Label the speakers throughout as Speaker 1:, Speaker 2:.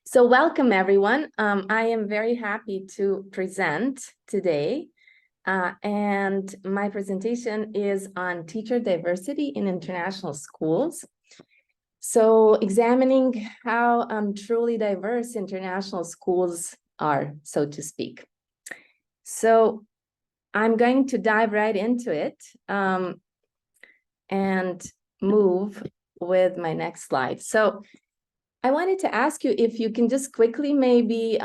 Speaker 1: So welcome, everyone. I am very happy to present today, and my presentation is on teacher diversity in international schools. So examining how truly diverse international schools are, so to speak. So I'm going to dive right into it and move with my next slide. So I wanted to ask you if you can just quickly maybe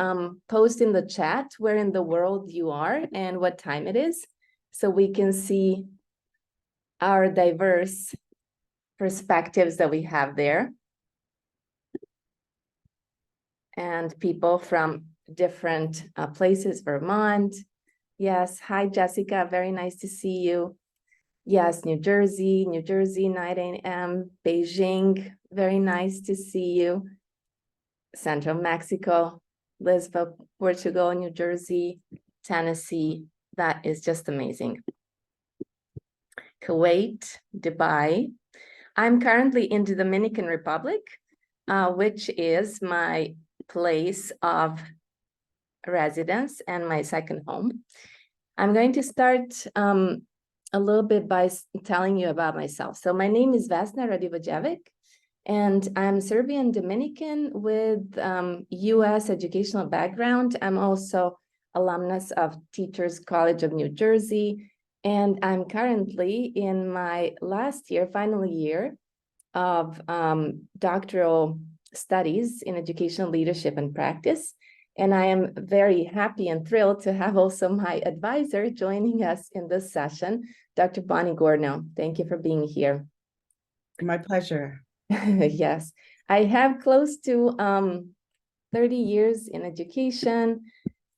Speaker 1: post in the chat where in the world you are and what time it is, so we can see our diverse perspectives that we have there. And people from different places, Vermont. Yes, hi Jessica, very nice to see you. Yes, New Jersey, 9 a.m. Beijing, very nice to see you. Central Mexico, Lisbon, Portugal, New Jersey, Tennessee. That is just amazing. Kuwait, Dubai. I'm currently in the Dominican Republic, which is my place of residence and my second home. I'm going to start a little bit by telling you about myself. So my name is Vesna Radivojevic, and I'm Serbian Dominican with US educational background. I'm also alumnus of Teachers College of New Jersey, and I'm currently in my last year, final year of doctoral studies in educational leadership and practice. And I am very happy and thrilled to have also my advisor joining us in this session, Dr. Bonnie Gorno. Thank you for being here.
Speaker 2: My pleasure.
Speaker 1: Yes, I have close to 30 years in education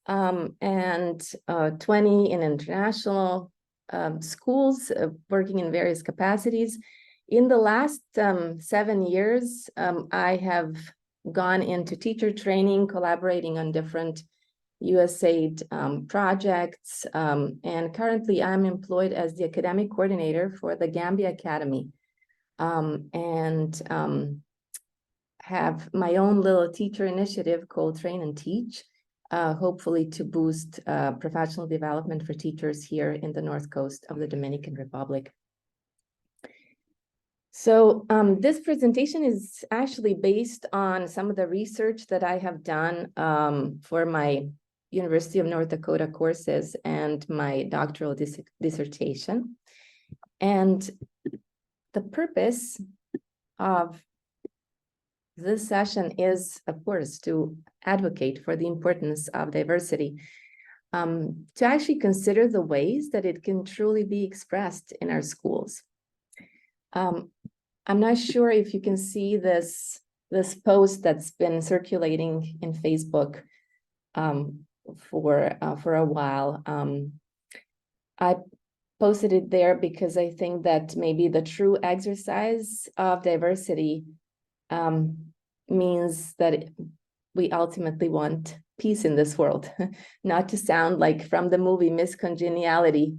Speaker 1: and 20 in international schools, working in various capacities. In the last 7 years, I have gone into teacher training, collaborating on different USAID projects, and currently I'm employed as the academic coordinator for the Gambia Academy, and have my own little teacher initiative called Train and Teach, hopefully to boost professional development for teachers here in the North Coast of the Dominican Republic. So this presentation is actually based on some of the research that I have done for my University of North Dakota courses and my doctoral dissertation. And the purpose of this session is, of course, to advocate for the importance of diversity, to actually consider the ways that it can truly be expressed in our schools. I'm not sure if you can see this post that's been circulating in Facebook for a while. I posted it there because I think that maybe the true exercise of diversity means that we ultimately want peace in this world. Not to sound like from the movie Miss Congeniality,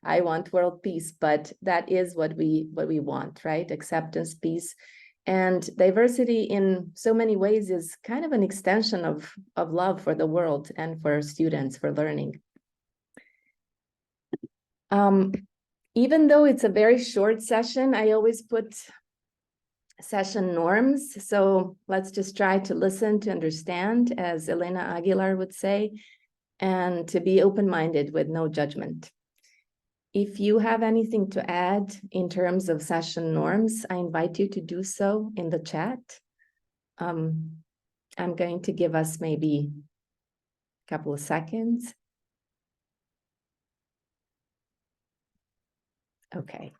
Speaker 1: I want world peace, but that is what we want, right? Acceptance, peace, and diversity in so many ways is kind of an extension of love for the world and for students, for learning. Even though it's a very short session, I always put session norms. So let's just try to listen, to understand, as Elena Aguilar would say, and to be open-minded with no judgment. If you have anything to add in terms of session norms, I invite you to do so in the chat. I'm going to give us maybe a couple of seconds. Okay.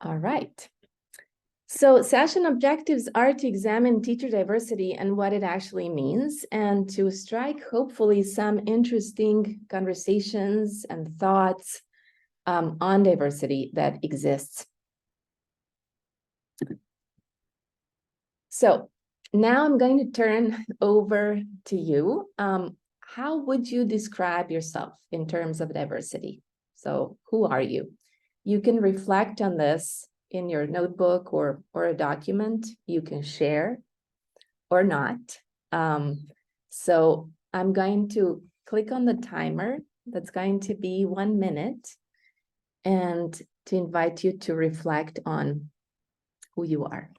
Speaker 1: All right. So session objectives are to examine teacher diversity and what it actually means, and to strike, hopefully, some interesting conversations and thoughts on diversity that exists. So now I'm going to turn over to you. How would you describe yourself in terms of diversity? So who are you? You can reflect on this in your notebook or a document. You can share. or not. So I'm going to click on the timer. That's going to be 1 minute, and to invite you to reflect on who you are.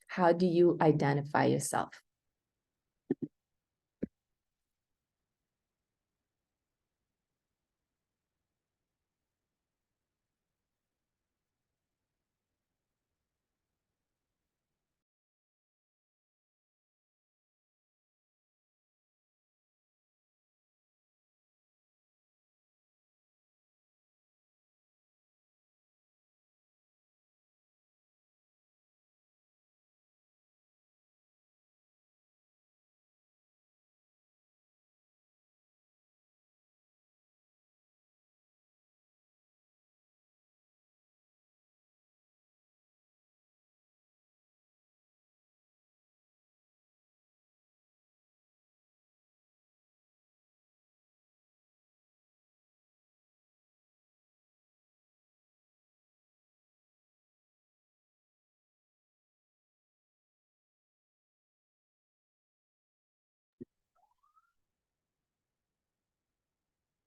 Speaker 1: How do you identify yourself?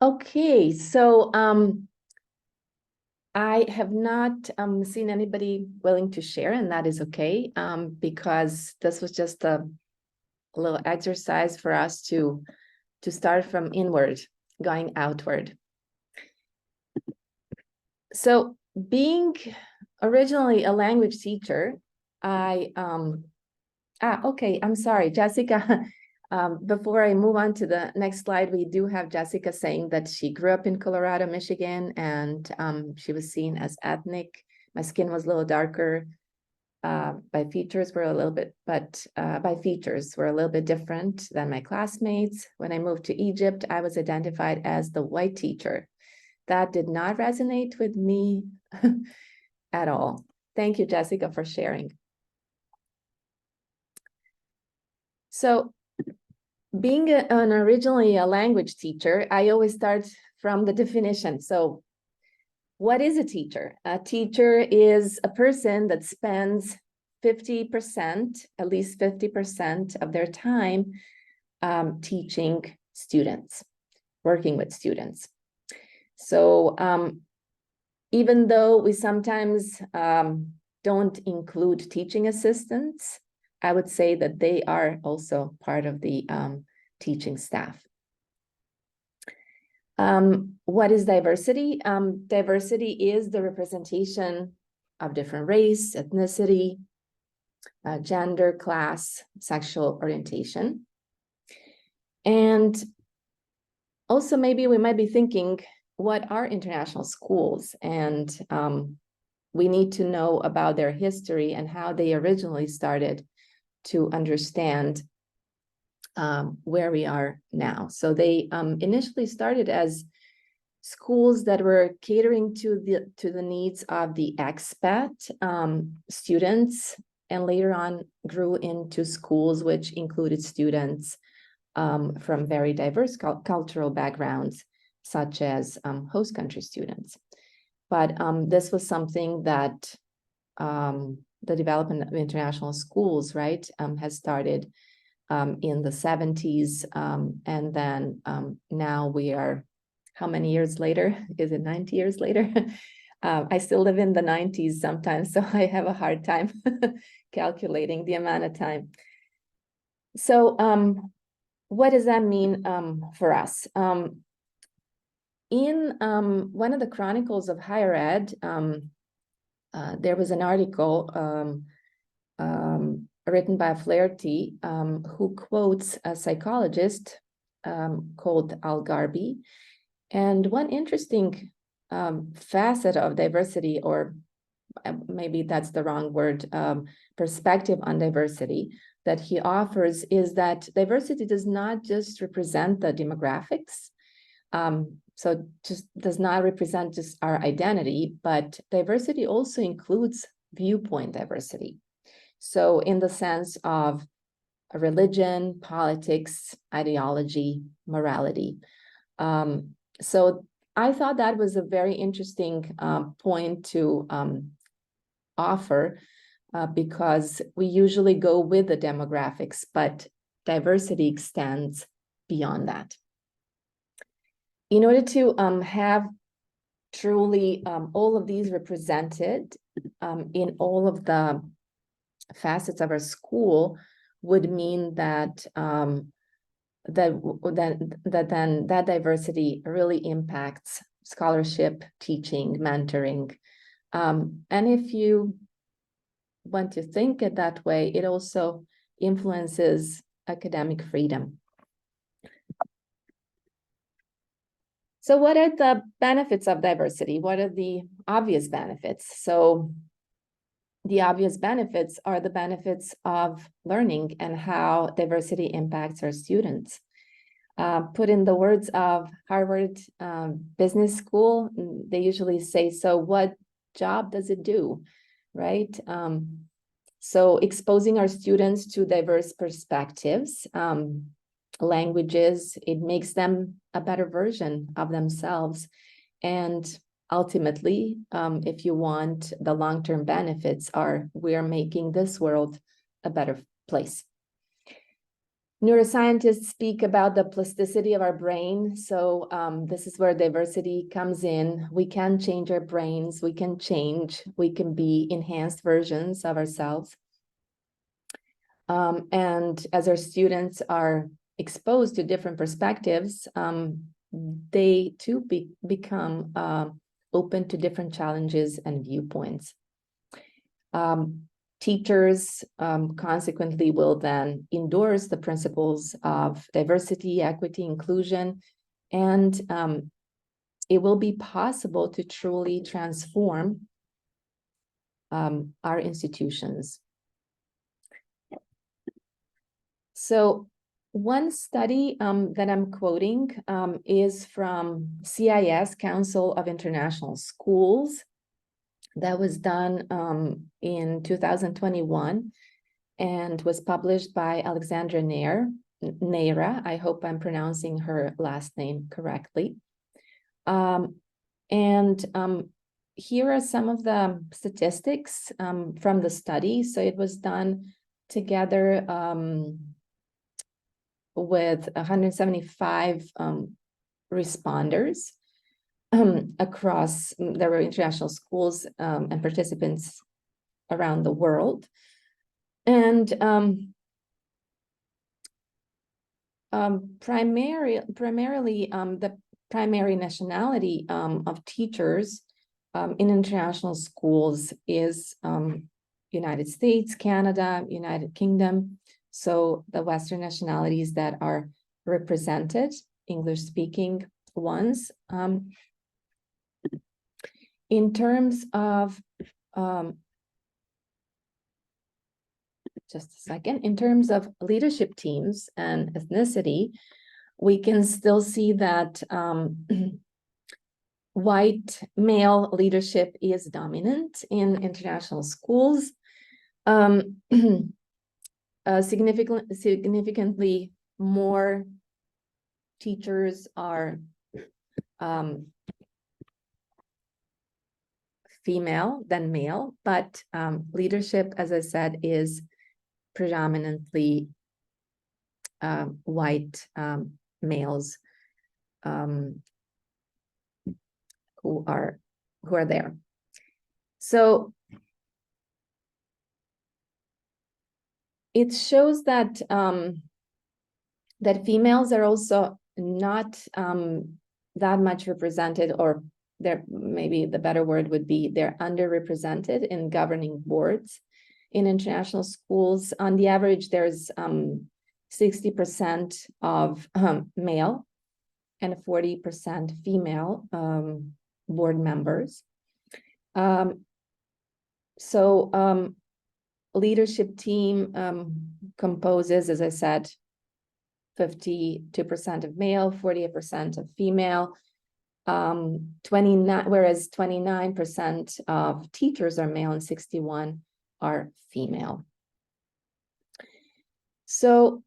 Speaker 1: Okay, so I have not seen anybody willing to share, and that is okay, because this was just a little exercise for us to start from inward, going outward. So being originally a language teacher, okay, I'm sorry, Jessica. Before I move on to the next slide, we do have Jessica saying that she grew up in Colorado, Michigan, and she was seen as ethnic. My skin was a little darker. By features were a little bit, but by features were a little bit different than my classmates. When I moved to Egypt, I was identified as the white teacher. That did not resonate with me at all. Thank you, Jessica, for sharing. So being originally a language teacher, I always start from the definition. So what is a teacher? A teacher is a person that spends 50%, at least 50% of their time teaching students, working with students. So even though we sometimes don't include teaching assistants, I would say that they are also part of the teaching staff. What is diversity? Diversity is the representation of different race, ethnicity, gender, class, sexual orientation. And also maybe we might be thinking, what are international schools? And we need to know about their history and how they originally started to understand where we are now. So they initially started as schools that were catering to the needs of the expat students, and later on grew into schools which included students from very diverse cultural backgrounds, such as host country students. But this was something that the development of international schools, right, has started in the 70s. And then now we are, how many years later? Is it 90 years later? I still live in the 90s sometimes, so I have a hard time calculating the amount of time. So what does that mean for us? In one of the chronicles of higher ed, there was an article written by Flaherty, who quotes a psychologist called Al Garbi. And one interesting facet of diversity, or maybe that's the wrong word, perspective on diversity that he offers, is that diversity does not just represent the demographics. So just does not represent just our identity, but diversity also includes viewpoint diversity. So in the sense of religion, politics, ideology, morality. So I thought that was a very interesting point to offer because we usually go with the demographics, but diversity extends beyond that. In order to have truly all of these represented in all of the facets of our school would mean that that diversity really impacts scholarship, teaching, mentoring. And if you want to think it that way, it also influences academic freedom. So what are the benefits of diversity? What are the obvious benefits? So the obvious benefits are the benefits of learning and how diversity impacts our students. Put in the words of Harvard Business School, they usually say, so what job does it do, right? So exposing our students to diverse perspectives, languages, it makes them a better version of themselves. And ultimately, if you want, the long-term benefits are we're making this world a better place. Neuroscientists speak about the plasticity of our brain. So this is where diversity comes in. We can change our brains. We can change. We can be enhanced versions of ourselves. And as our students are exposed to different perspectives, they too become open to different challenges and viewpoints. Teachers consequently will then endorse the principles of diversity, equity, inclusion, and it will be possible to truly transform our institutions. So one study that I'm quoting is from CIS, Council of International Schools, that was done in 2021 and was published by Alexandra Neira. I hope I'm pronouncing her last name correctly. Here are some of the statistics from the study. So it was done together with 175 responders across, there were international schools and participants around the world. And primarily the primary nationality of teachers in international schools is United States, Canada, United Kingdom. So the Western nationalities that are represented, English-speaking ones. In terms of, just a second, in terms of leadership teams and ethnicity, we can still see that white male leadership is dominant in international schools. Significantly more teachers are female than male, but leadership, as I said, is predominantly white males who are there. So it shows that that females are also not that much represented, or they're, maybe the better word would be they're underrepresented in governing boards in international schools. On the average, there's 60% of male and 40% female board members. Leadership team composes, as I said, 52% of male, 48% of female, 29, whereas 29% of teachers are male and 61 are female. So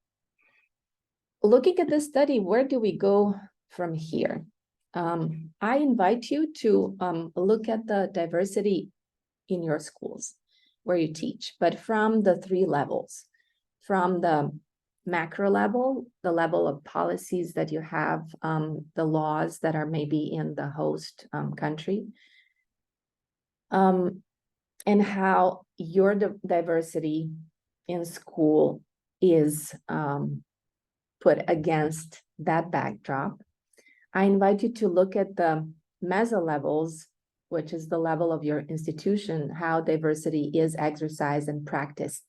Speaker 1: looking at this study, where do we go from here? I invite you to look at the diversity in your schools. where you teach, but from the three levels, from the macro level, the level of policies that you have, the laws that are maybe in the host country, and how your diversity in school is put against that backdrop. I invite you to look at the meso levels, which is the level of your institution, how diversity is exercised and practiced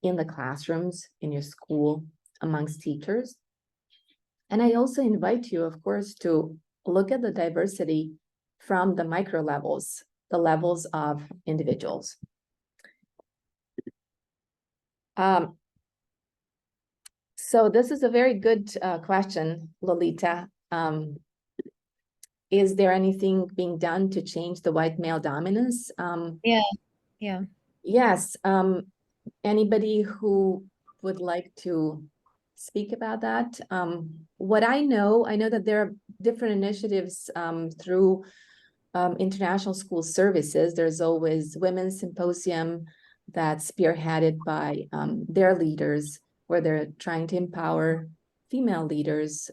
Speaker 1: in the classrooms, in your school, amongst teachers. And I also invite you, of course, to look at the diversity from the micro levels, the levels of individuals. So this is a very good question, Lolita. Is there anything being done to change the white male dominance?
Speaker 3: Yeah.
Speaker 1: Yes. Anybody who would like to speak about that? What I know that there are different initiatives through international school services. There's always women's symposium that's spearheaded by their leaders, where they're trying to empower female leaders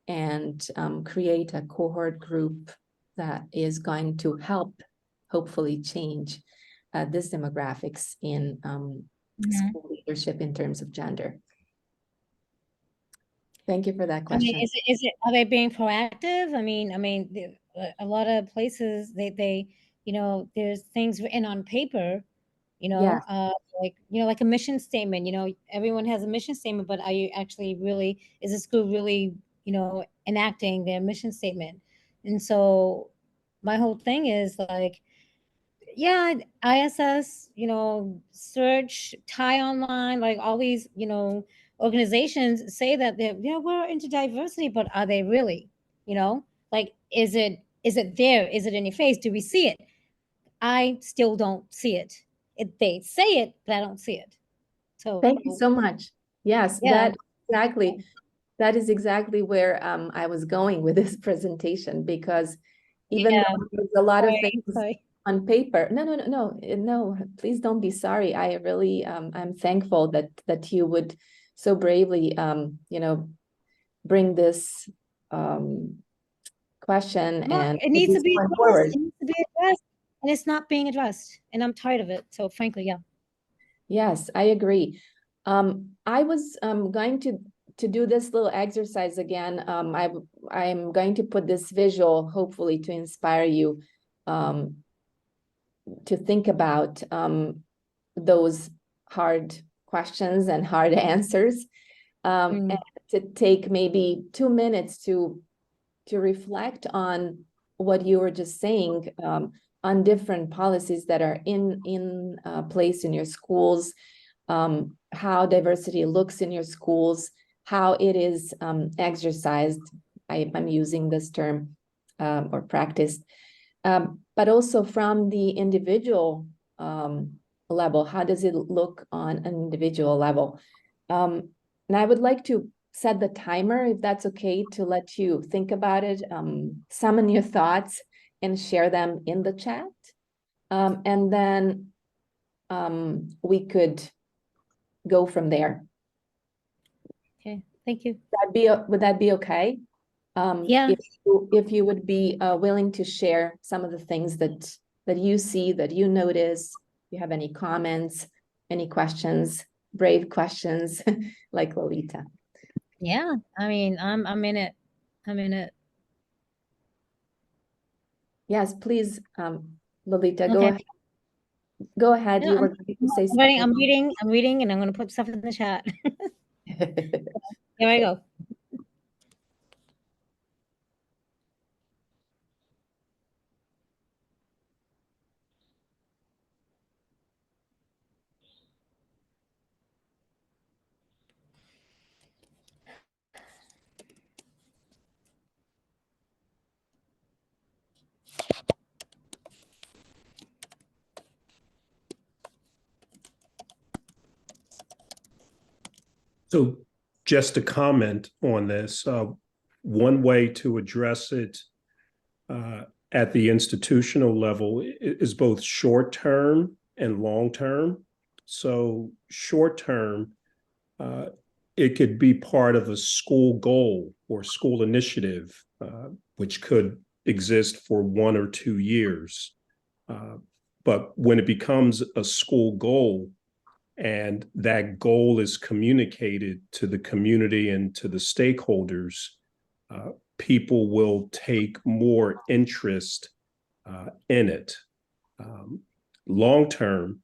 Speaker 1: and create a cohort group that is going to help hopefully change this demographics in school leadership in terms of gender. Thank you for that question.
Speaker 3: I mean, are they being proactive? I mean, a lot of places they there's things written on paper,
Speaker 1: Yes.
Speaker 3: like a mission statement. Everyone has a mission statement, but are you actually really? Is the school really enacting their mission statement? And so, my whole thing is like, yeah, ISS, search, Thai online, like all these, organizations say that we're into diversity, but are they really? Like, is it there? Is it in your face? Do we see it? I still don't see it. They say it, but I don't see it. So
Speaker 1: Thank you so much. Yes,
Speaker 3: yeah.
Speaker 1: that is exactly where I was going with this presentation, because even though there's a lot of things on paper. No, please don't be sorry. I really I'm thankful that you would so bravely bring this question,
Speaker 3: Well,
Speaker 1: and
Speaker 3: it needs to be addressed.
Speaker 1: forward.
Speaker 3: It needs to be addressed, and it's not being addressed, and I'm tired of it. So frankly, yeah.
Speaker 1: Yes, I agree. I was going to do this little exercise again. I'm going to put this visual, hopefully to inspire you to think about those hard questions and hard answers, and to take maybe 2 minutes to reflect on what you were just saying, on different policies that are in place in your schools, how diversity looks in your schools, how it is exercised. I'm using this term or practiced, but also from the individual level. How does it look on an individual level? And I would like to set the timer, if that's okay, to let you think about it, summon your thoughts and share them in the chat. And then we could go from there.
Speaker 3: Okay, thank you.
Speaker 1: Would that be okay?
Speaker 3: Yeah.
Speaker 1: If you would be willing to share some of the things that you see, that you notice, you have any comments, any questions, brave questions, like Lolita.
Speaker 3: Yeah, I mean, I'm in it. I'm in it.
Speaker 1: Yes, please, Lolita,
Speaker 3: Okay.
Speaker 1: go ahead. Go ahead.
Speaker 3: No,
Speaker 1: You were going to say
Speaker 3: I'm reading, and I'm going to put stuff in the chat.
Speaker 1: something.
Speaker 3: Here I go.
Speaker 4: So just to comment on this, one way to address it at the institutional level is both short-term and long term. So short term, it could be part of a school goal or school initiative, which could exist for 1 or 2 years. But when it becomes a school goal and that goal is communicated to the community and to the stakeholders, people will take more interest in it. Long term,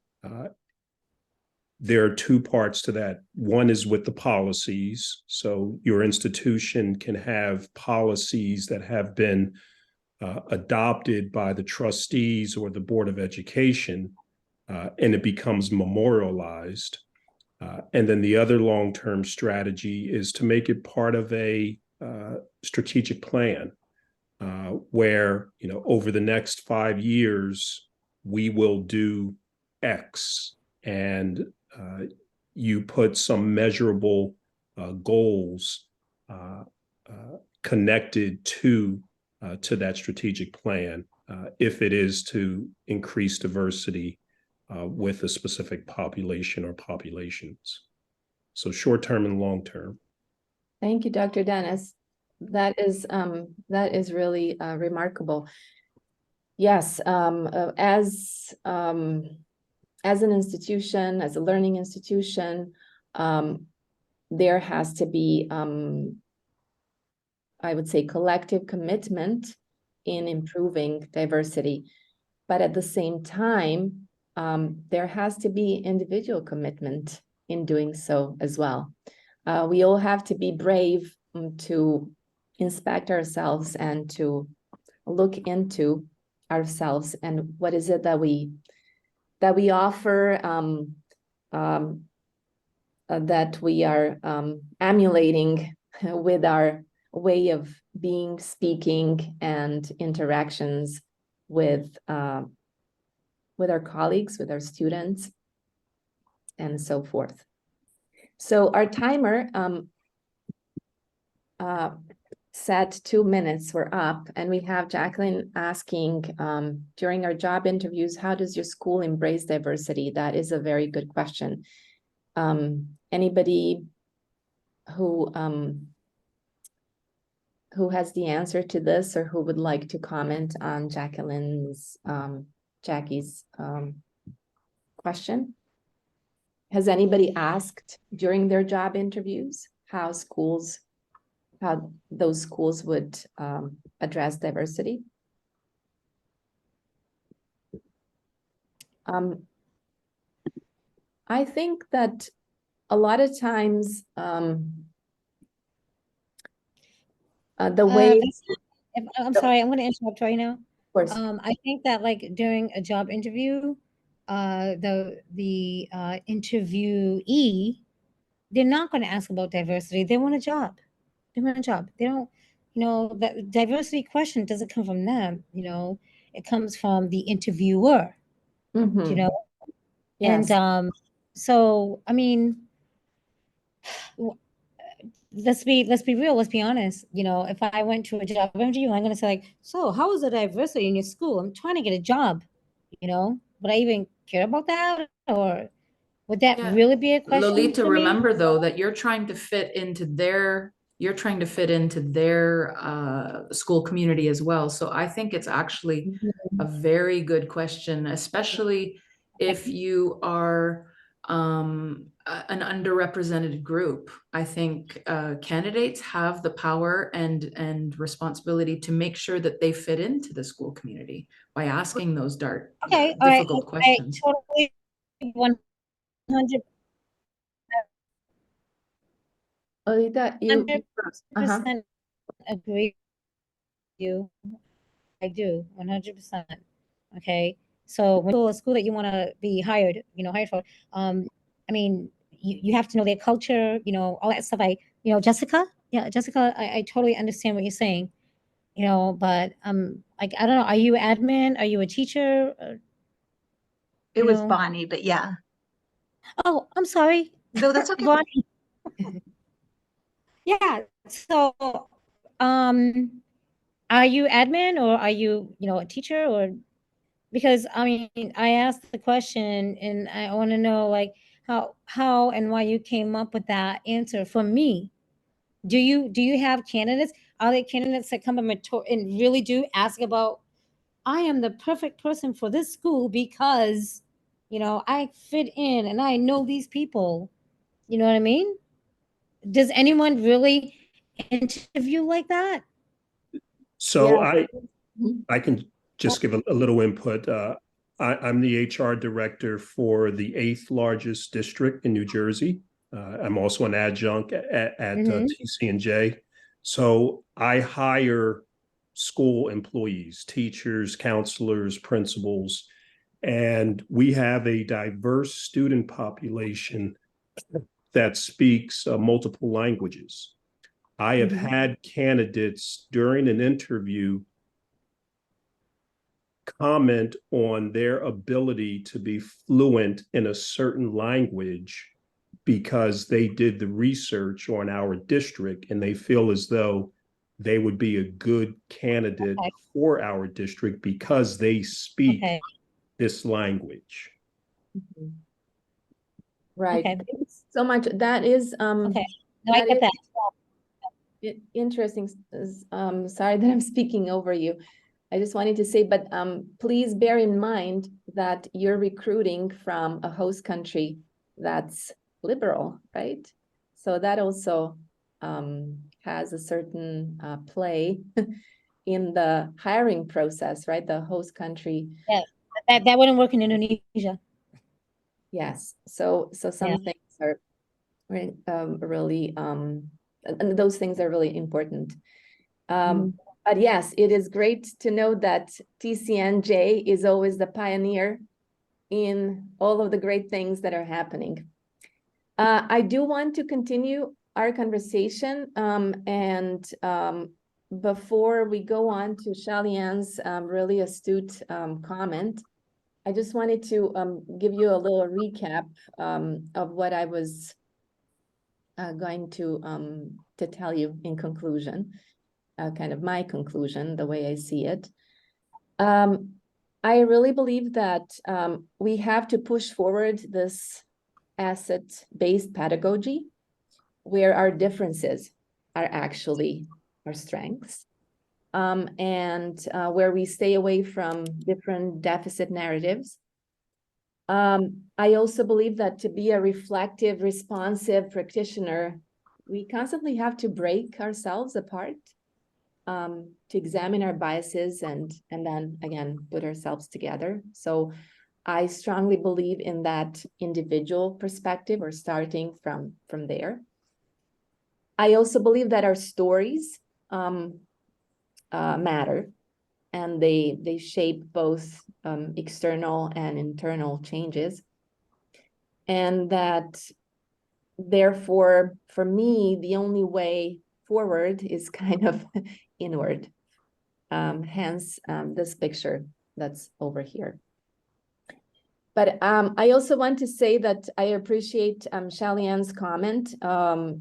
Speaker 4: there are 2 parts to that. One is with the policies. So your institution can have policies that have been adopted by the trustees or the Board of Education, and it becomes memorialized. And then the other long-term strategy is to make it part of a strategic plan, where, over the next 5 years, we will do X, and you put some measurable goals connected to that strategic plan, if it is to increase diversity with a specific population or populations. So short term and long term.
Speaker 1: Thank you, Dr. Dennis. That is really remarkable. Yes, as an institution, as a learning institution, there has to be, I would say, collective commitment in improving diversity. But at the same time, there has to be individual commitment in doing so as well. We all have to be brave to inspect ourselves and to look into ourselves and what is it that we offer, that we are emulating with our way of being, speaking, and interactions with our colleagues, with our students, and so forth. So our timer set 2 minutes, we're up, and we have Jacqueline asking, during our job interviews, how does your school embrace diversity? That is a very good question. Anybody who has the answer to this, or who would like to comment on Jackie's question? Has anybody asked during their job interviews how those schools would address diversity? I think that a lot of times the way,
Speaker 3: I'm sorry, I'm going to interrupt right now.
Speaker 1: of course,
Speaker 3: I think that like during a job interview, the interviewee, they're not going to ask about diversity. They want a job. They want a job. They don't, that diversity question doesn't come from them. It comes from the interviewer.
Speaker 1: mhm, yes.
Speaker 3: And so I mean, let's be real, let's be honest. If I went to a job interview, I'm going to say like, so how is the diversity in your school? I'm trying to get a job. Would I even care about that, or would that
Speaker 5: Yeah.
Speaker 3: really be a question?
Speaker 5: Lolita,
Speaker 3: for me?
Speaker 5: remember though that you're trying to fit into their school community as well. So I think it's actually a very good question, especially if you are an underrepresented group. I think candidates have the power and responsibility to make sure that they fit into the school community by asking those difficult questions.
Speaker 3: I totally 100%
Speaker 1: Olita, you first.
Speaker 3: agree with you. I do 100%. Okay, so when a school that you want to be hired for, I mean, you have to know their culture, all that stuff. Jessica, I totally understand what you're saying, but like, I don't know, are you admin? Are you a teacher?
Speaker 6: It was Bonnie, but yeah.
Speaker 3: Oh, I'm sorry.
Speaker 6: No, that's okay.
Speaker 3: Bonnie. Yeah. So, are you admin, or are you, a teacher, or? Because I mean, I asked the question and I want to know like how and why you came up with that answer for me. Do you have candidates? Are there candidates that come and really do ask about, I am the perfect person for this school because, you know, I fit in and I know these people. You know what I mean? Does anyone really interview like that?
Speaker 4: So
Speaker 1: Yeah.
Speaker 4: I can just give a little input. I'm the HR director for the 8th largest district in New Jersey. I'm also an adjunct at TC&J. So I hire school employees, teachers, counselors, principals, and we have a diverse student population that speaks multiple languages. I have had candidates during an interview comment on their ability to be fluent in a certain language because they did the research on our district and they feel as though they would be a good candidate for our district because they speak this language.
Speaker 1: Right.
Speaker 3: Okay.
Speaker 1: Thanks so much. That is
Speaker 3: Okay. No, I get that.
Speaker 1: interesting. Sorry that I'm speaking over you. I just wanted to say, but please bear in mind that you're recruiting from a host country that's liberal, right? So that also has a certain play in the hiring process, right? The host country.
Speaker 3: Yeah, that wouldn't work in Indonesia.
Speaker 1: Yes. So some things are really and those things are really important. But yes, it is great to know that TCNJ is always the pioneer in all of the great things that are happening. I do want to continue our conversation, and before we go on to Shalian's really astute comment, I just wanted to give you a little recap of what I was going to tell you in conclusion. Kind of my conclusion, the way I see it. I really believe that we have to push forward this asset-based pedagogy where our differences are actually our strengths, and where we stay away from different deficit narratives. I also believe that to be a reflective, responsive practitioner, we constantly have to break ourselves apart, to examine our biases and then again put ourselves together. So I strongly believe in that individual perspective, or starting from there. I also believe that our stories matter, and they shape both external and internal changes, and that therefore for me the only way forward is kind of inward. Hence this picture that's over here. But I also want to say that I appreciate Shalian's comment.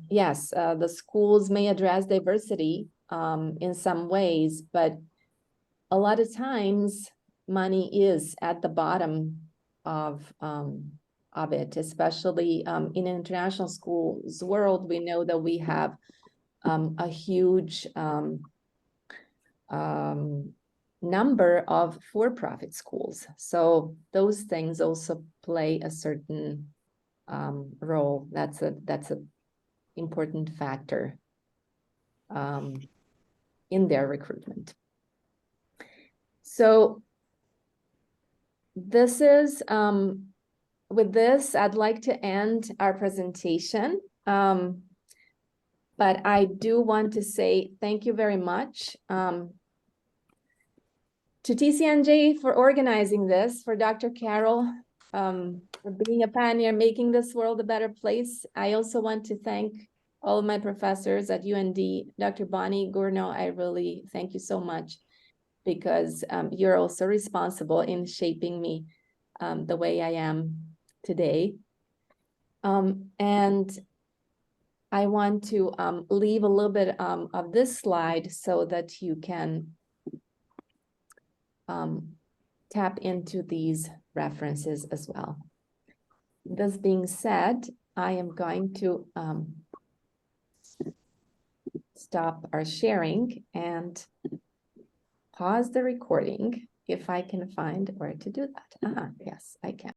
Speaker 1: Yes, the schools may address diversity in some ways, but a lot of times money is at the bottom of it, especially in international schools world. We know that we have a huge number of for-profit schools. So those things also play a certain role. That's a important factor in their recruitment. So this is with this, I'd like to end our presentation. But I do want to say thank you very much to TCNJ for organizing this, for Dr. Carol for being a pioneer, making this world a better place. I also want to thank all of my professors at UND. Dr. Bonnie Gourno, I really thank you so much, because you're also responsible in shaping me the way I am today. And I want to leave a little bit of this slide so that you can tap into these references as well. This being said, I am going to stop our sharing and pause the recording if I can find where to do that. Yes, I can.